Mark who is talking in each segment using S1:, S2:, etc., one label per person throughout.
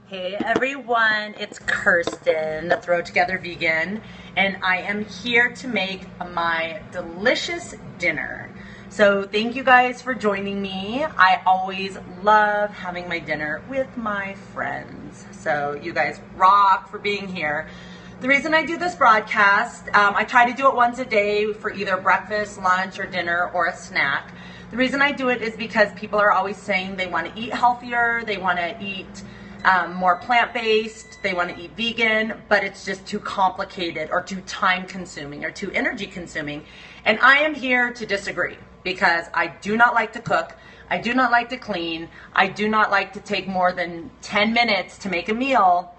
S1: Hey everyone, it's Kirsten, the Throw Together Vegan, and I am here to make my delicious dinner. So thank you guys for joining me. I always love having my dinner with my friends. So you guys rock for being here. The reason I do this broadcast, I try to do it once a day for either breakfast, lunch, or dinner, or a snack. The reason I do it is because people are always saying they want to eat healthier, they want to eat more plant-based, they want to eat vegan, but it's just too complicated or too time-consuming or too energy-consuming. And I am here to disagree because I do not like to cook, I do not like to clean, I do not like to take more than 10 minutes to make a meal,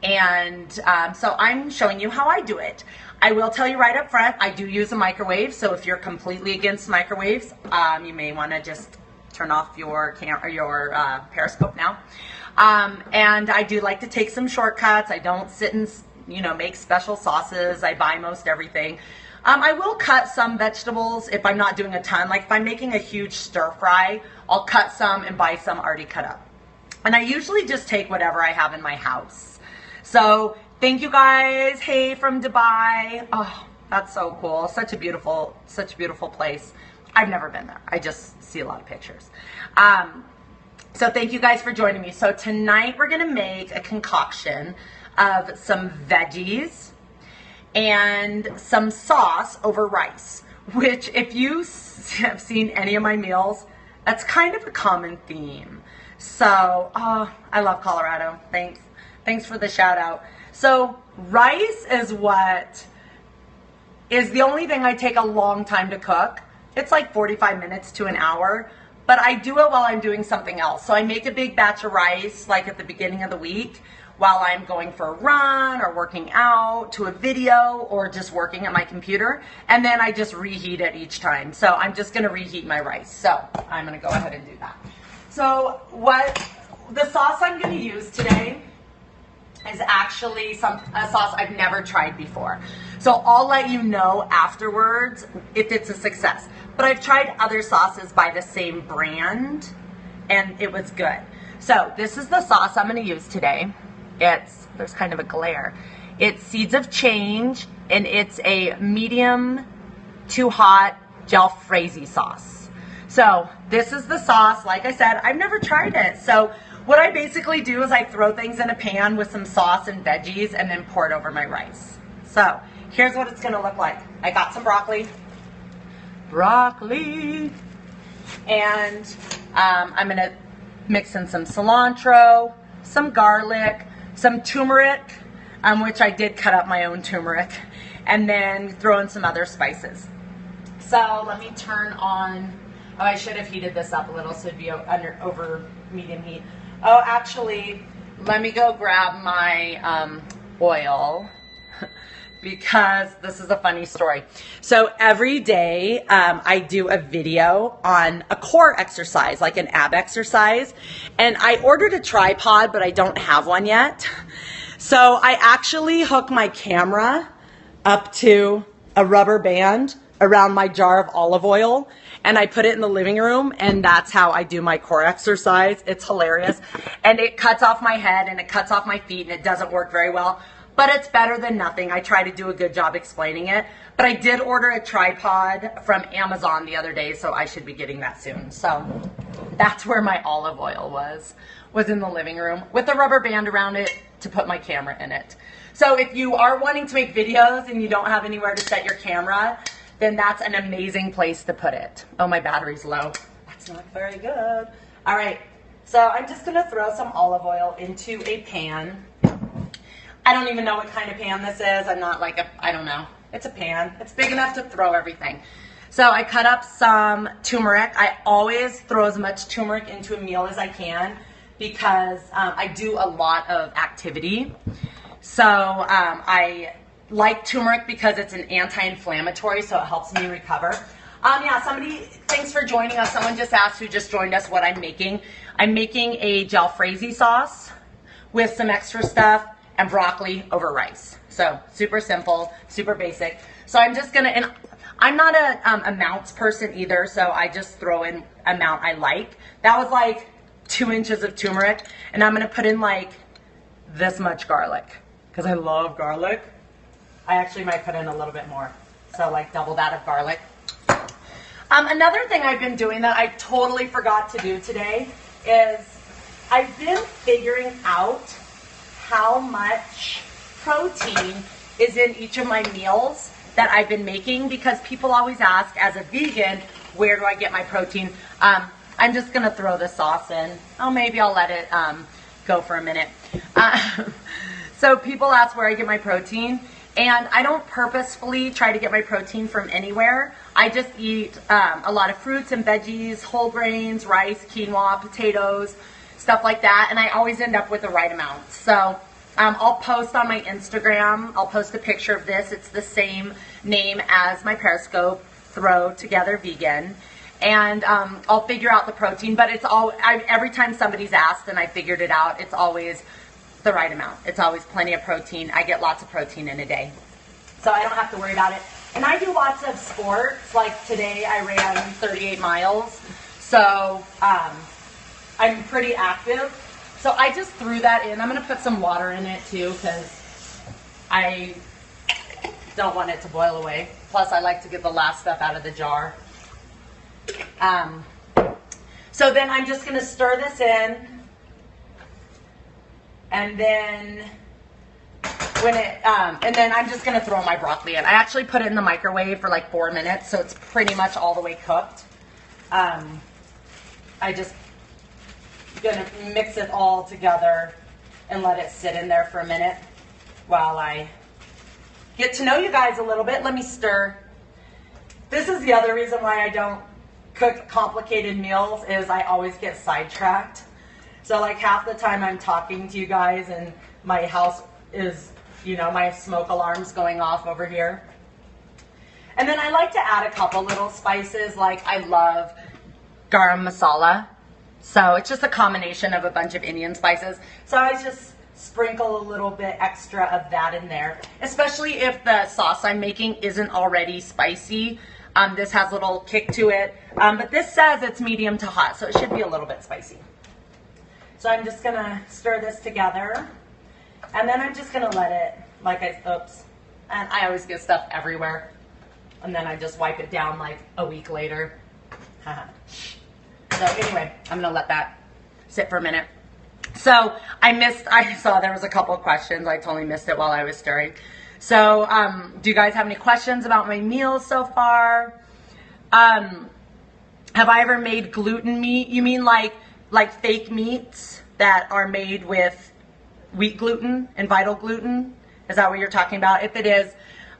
S1: and so I'm showing you how I do it. I will tell you right up front, I do use a microwave, so if you're completely against microwaves, you may want to just turn off your Periscope now. And I do like to take some shortcuts. I don't sit and, make special sauces. I buy most everything. I will cut some vegetables if I'm not doing a ton. Like if I'm making a huge stir fry, I'll cut some and buy some already cut up. And I usually just take whatever I have in my house. So thank you guys. Hey, from Dubai. Oh, that's so cool. Such a beautiful place. I've never been there. I just see a lot of pictures. So thank you guys for joining me. So tonight we're gonna make a concoction of some veggies and some sauce over rice, which if you have seen any of my meals, that's kind of a common theme. So, I love Colorado. Thanks for the shout out. So rice is what is the only thing I take a long time to cook. It's like 45 minutes to an hour. But I do it while I'm doing something else. So I make a big batch of rice like at the beginning of the week while I'm going for a run or working out, to a video, or just working at my computer. And then I just reheat it each time. So I'm just gonna reheat my rice. So I'm gonna go ahead and do that. So the sauce I'm gonna use today is actually a sauce I've never tried before. So I'll let you know afterwards if it's a success. But I've tried other sauces by the same brand, and it was good. So this is the sauce I'm going to use today. There's kind of a glare. It's Seeds of Change, and it's a medium to hot jalfrezi sauce. So this is the sauce. Like I said, I've never tried it. So what I basically do is I throw things in a pan with some sauce and veggies and then pour it over my rice. So here's what it's going to look like. I got some broccoli, and I'm going to mix in some cilantro, some garlic, some turmeric, which I did cut up my own turmeric, and then throw in some other spices. So let me turn on, I should have heated this up a little so it'd be over medium heat. Oh, actually, let me go grab my oil because this is a funny story. So every day I do a video on a core exercise, like an ab exercise, and I ordered a tripod, but I don't have one yet. So I actually hook my camera up to a rubber band around my jar of olive oil, and I put it in the living room, and that's how I do my core exercise. It's hilarious, and it cuts off my head and it cuts off my feet, and it doesn't work very well. But it's better than nothing. I try to do a good job explaining it. But I did order a tripod from Amazon the other day, so I should be getting that soon. So that's where my olive oil was in the living room with a rubber band around it to put my camera in it. So if you are wanting to make videos and you don't have anywhere to set your camera, then that's an amazing place to put it. Oh, my battery's low. That's not very good. All right, so I'm just gonna throw some olive oil into a pan. I don't even know what kind of pan this is. I'm not like I don't know. It's a pan. It's big enough to throw everything. So I cut up some turmeric. I always throw as much turmeric into a meal as I can because I do a lot of activity. So I like turmeric because it's an anti-inflammatory, so it helps me recover. Thanks for joining us. Someone just asked who just joined us what I'm making. I'm making a jalfrezi sauce with some extra stuff and broccoli over rice. So super simple, super basic. So I'm just gonna, and I'm not a amounts person either, so I just throw in amount I like. That was like 2 inches of turmeric, and I'm gonna put in like this much garlic because I love garlic. I actually might put in a little bit more. So like double that of garlic. Another thing I've been doing that I totally forgot to do today is I've been figuring out how much protein is in each of my meals that I've been making, because people always ask, as a vegan, where do I get my protein? I'm just going to throw the sauce in. Oh, maybe I'll let it go for a minute. So people ask where I get my protein, and I don't purposefully try to get my protein from anywhere. I just eat a lot of fruits and veggies, whole grains, rice, quinoa, potatoes, stuff like that, and I always end up with the right amount. So I'll post on my Instagram, I'll post a picture of this. It's the same name as my Periscope, Throw Together Vegan. And I'll figure out the protein, but it's all, every time somebody's asked and I figured it out, it's always the right amount. It's always plenty of protein. I get lots of protein in a day. So I don't have to worry about it. And I do lots of sports. Like today I ran 38 miles. So I'm pretty active. So I just threw that in. I'm going to put some water in it too because I don't want it to boil away. Plus I like to get the last stuff out of the jar. So then I'm just going to stir this in, and then and then I'm just going to throw my broccoli in. I actually put it in the microwave for like 4 minutes, so it's pretty much all the way cooked. I just going to mix it all together and let it sit in there for a minute while I get to know you guys a little bit. Let me stir. This is the other reason why I don't cook complicated meals, is I always get sidetracked. So like half the time I'm talking to you guys and my house is, you know, my smoke alarm's going off over here. And then I like to add a couple little spices. Like I love garam masala. So it's just a combination of a bunch of Indian spices. So I just sprinkle a little bit extra of that in there, especially if the sauce I'm making isn't already spicy. This has a little kick to it, but this says it's medium to hot, so it should be a little bit spicy. So I'm just going to stir this together, and then I'm just going to let it, and I always get stuff everywhere, and then I just wipe it down like a week later. So anyway, I'm going to let that sit for a minute. So I saw there was a couple of questions. I totally missed it while I was stirring. So, do you guys have any questions about my meals so far? Have I ever made gluten meat? You mean like fake meats that are made with wheat gluten and vital gluten? Is that what you're talking about? If it is,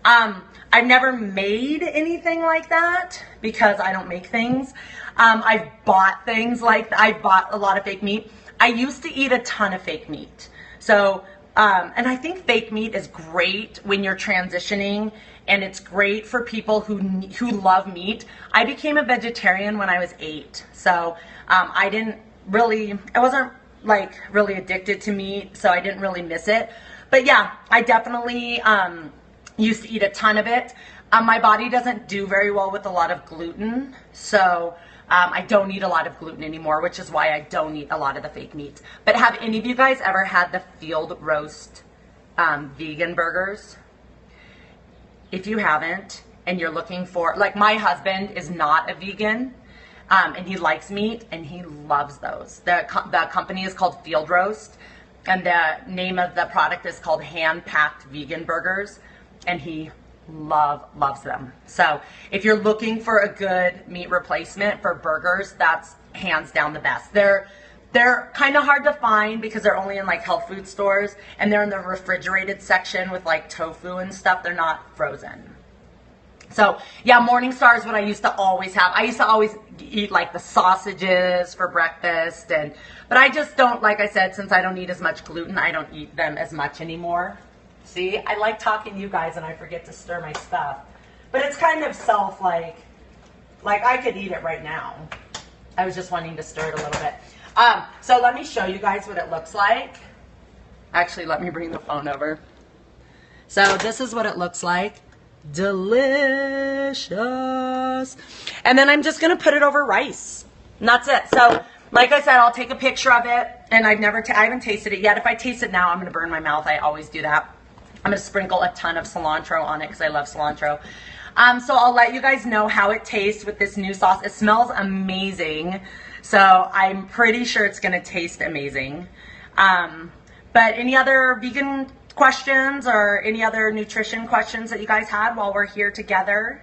S1: I've never made anything like that because I don't make things. I've bought things I bought a lot of fake meat. I used to eat a ton of fake meat. So, and I think fake meat is great when you're transitioning, and it's great for people who love meat. I became a vegetarian when I was 8, so I wasn't like really addicted to meat, so I didn't really miss it. But yeah, I definitely used to eat a ton of it. My body doesn't do very well with a lot of gluten, so I don't eat a lot of gluten anymore, which is why I don't eat a lot of the fake meats. But have any of you guys ever had the field roast vegan burgers? If you haven't, and you're looking for, like my husband is not a vegan, and he likes meat, and he loves those. The company is called Field Roast, and the name of the product is called Hand-Packed Vegan Burgers, and he loves them. So if you're looking for a good meat replacement for burgers, that's hands down the best. They're kind of hard to find because they're only in like health food stores, and they're in the refrigerated section with like tofu and stuff. They're not frozen. So yeah, Morningstar is what I used to always have. I used to always eat like the sausages for breakfast, but I just don't, like I said, since I don't eat as much gluten, I don't eat them as much anymore. See, I like talking to you guys and I forget to stir my stuff. But it's kind of like I could eat it right now. I was just wanting to stir it a little bit. So let me show you guys what it looks like. Actually, let me bring the phone over. So this is what it looks like. Delicious. And then I'm just going to put it over rice. And that's it. So like I said, I'll take a picture of it And I haven't tasted it yet. If I taste it now, I'm going to burn my mouth. I always do that. I'm going to sprinkle a ton of cilantro on it because I love cilantro. So I'll let you guys know how it tastes with this new sauce. It smells amazing. So I'm pretty sure it's going to taste amazing. But any other vegan questions or any other nutrition questions that you guys had while we're here together?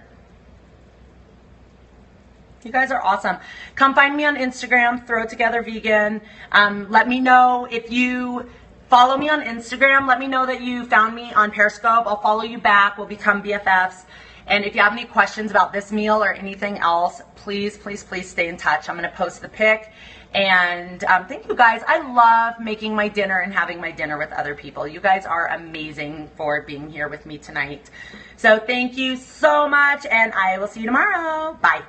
S1: You guys are awesome. Come find me on Instagram, Throw Together Vegan. Let me know if you follow me on Instagram. Let me know that you found me on Periscope. I'll follow you back. We'll become BFFs. And if you have any questions about this meal or anything else, please, please, please stay in touch. I'm going to post the pic. And thank you guys. I love making my dinner and having my dinner with other people. You guys are amazing for being here with me tonight. So thank you so much, and I will see you tomorrow. Bye.